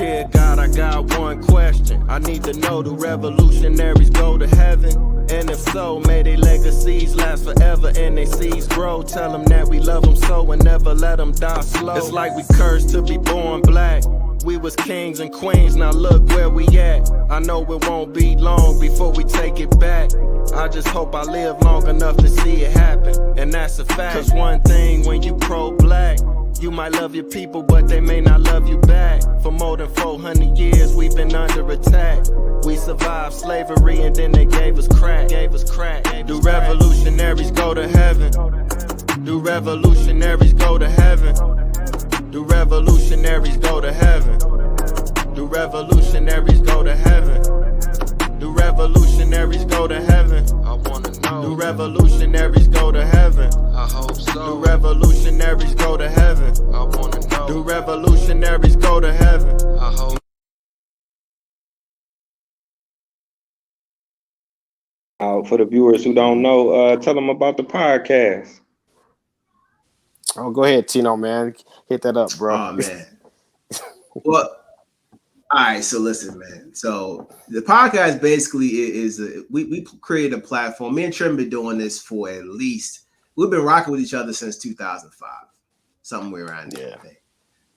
Dear God, I got one question. I need to know, do revolutionaries go to heaven? And if so, may their legacies last forever and they seeds grow. Tell them that we love them so and never let them die slow. It's like we cursed to be born black. We was kings and queens, now look where we at. I know it won't be long before we take it back. I just hope I live long enough to see it happen, and that's a fact. Cause one thing when you pro-black, you might love your people, but they may not love you back. For more than 400 years, we've been under attack. We survived slavery and then they gave us crack. Do revolutionaries go to heaven? Do revolutionaries go to heaven? Do revolutionaries go to heaven? Do revolutionaries go to heaven? Do revolutionaries go to heaven? I wanna know. Do revolutionaries go to heaven? I hope so. Do revolutionaries go to heaven? I wanna know. Do revolutionaries go to heaven? I hope. For the viewers who don't know, tell them about the podcast. Oh, go ahead, Tino, man. Hit that up, bro. Oh, man. Well, all right. So listen, man. So the podcast basically is we created a platform. Me and Trim been doing this for at least, we've been rocking with each other since 2005, somewhere around there. Yeah. I think.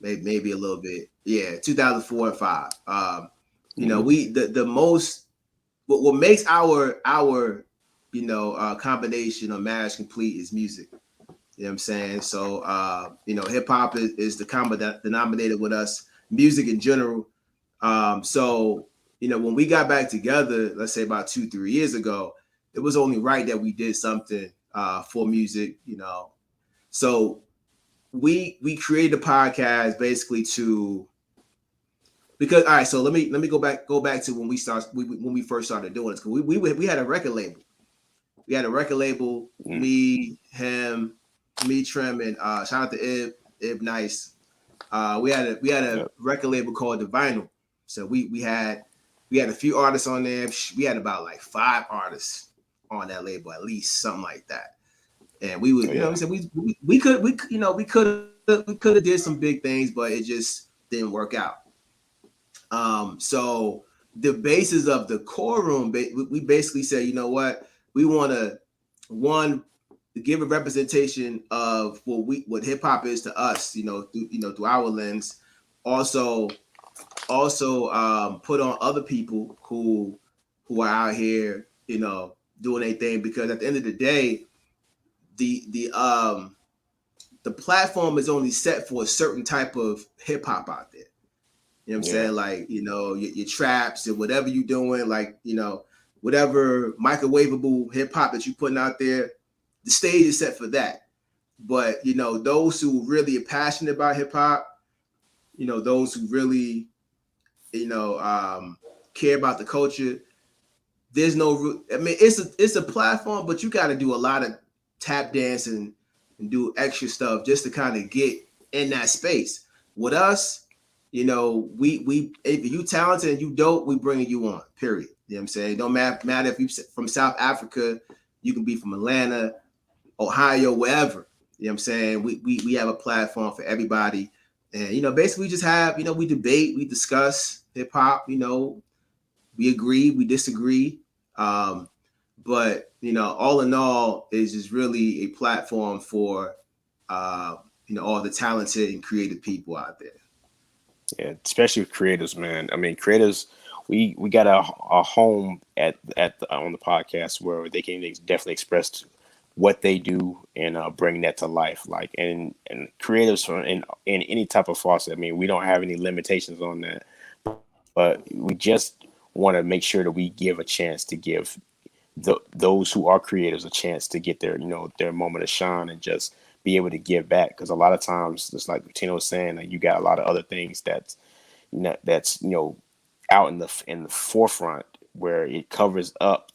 Maybe a little bit. Yeah, 2004 and 5. You know, we the most what makes our combination or marriage complete is music. You know what I'm saying? So hip hop is the common denominator with us, music in general. So when we got back together, let's say about 2-3 years ago, it was only right that we did something for music, So we created a podcast basically because all right, so let me go back to when we first started doing this. We had a record label. We had a record label, me, him, Trim, and shout out to Ib Nice. We had a record label called The Vinyl. So we had a few artists on there. We had about like 5 artists on that label, at least something like that. And we would, we could have did some big things, but it just didn't work out. So the basis of the Chord Room, we basically said, you know what, we want to give a representation of what hip hop is to us, through our lens. Also put on other people who are out here, doing their thing, because at the end of the day, the platform is only set for a certain type of hip hop out there. You know what I'm saying? Like, your traps and whatever you're doing, like, whatever microwavable hip hop that you're putting out there, the stage is set for that. But, those who really are passionate about hip hop, those who really, care about the culture, there's no, I mean, it's a platform, but you got to do a lot of tap dancing and do extra stuff just to kind of get in that space. With us, we if you talented and you dope, we bringing you on, period. You know what I'm saying? It don't matter if you from South Africa, you can be from Atlanta, Ohio, wherever. You know what I'm saying? We have a platform for everybody. And, basically we just have, we debate, we discuss hip hop, we agree, we disagree. But, all in all, is just really a platform for, all the talented and creative people out there. Yeah, especially with creators, man. I mean, creators, we got a home on the podcast where they can definitely express what they do and bring that to life. Like, and creators in any type of faucet. I mean, we don't have any limitations on that, but we just want to make sure that we give a chance to give those who are creators a chance to get their moment of shine and just be able to give back. Because a lot of times, just like Tino was saying, like, you got a lot of other things that's out in the forefront where it covers up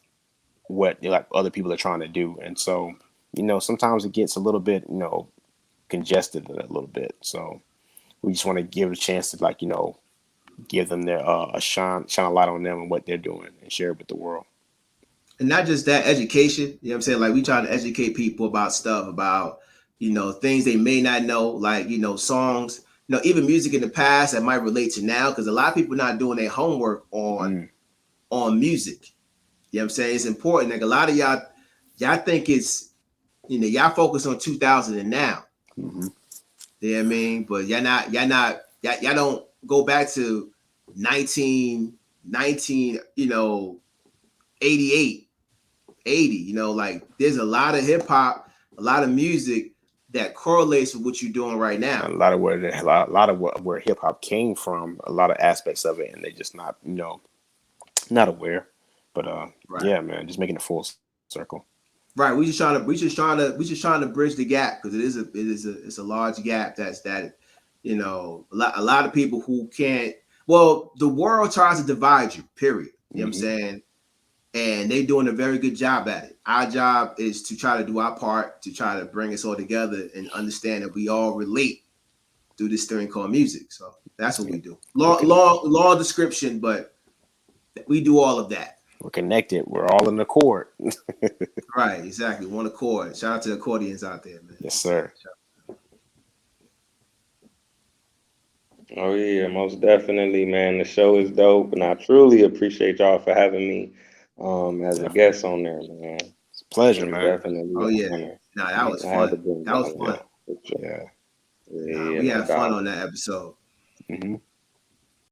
what like other people are trying to do. And so, sometimes it gets a little bit, congested a little bit. So we just want to give a chance to give them their shine a light on them and what they're doing and share it with the world. And not just that, education, you know what I'm saying? Like, we try to educate people about stuff, about, things they may not know, like, songs. even music in the past that might relate to now, because a lot of people not doing their homework on music. You know what I'm saying? It's important. Like a lot of y'all think it's, y'all focus on 2000 and now. Mm-hmm. You know what I mean? But y'all don't go back to 88, 80. Like there's a lot of hip hop, a lot of music that correlates with what you're doing right now. A lot of where hip hop came from, a lot of aspects of it, and they just not not aware. But Right. Yeah, man, just making a full circle. Right. We just trying to bridge the gap, because it's a large gap a lot of people who can't. Well, the world tries to divide you. Period. You know what I'm saying? And they're doing a very good job at it. Our job is to try to do our part to try to bring us all together and understand that we all relate through this thing called music. So that's what we do. Long description, but we do all of that. We're connected. We're all in accord. Right, exactly. One accord. Shout out to the accordions out there, man. Yes, sir. Oh yeah, most definitely, man. The show is dope, and I truly appreciate y'all for having me as a guest on there, man. It's a pleasure, man. Definitely. Oh yeah. Nah, that was fun. That was fun. Yeah. We had fun on that episode. Mm-hmm.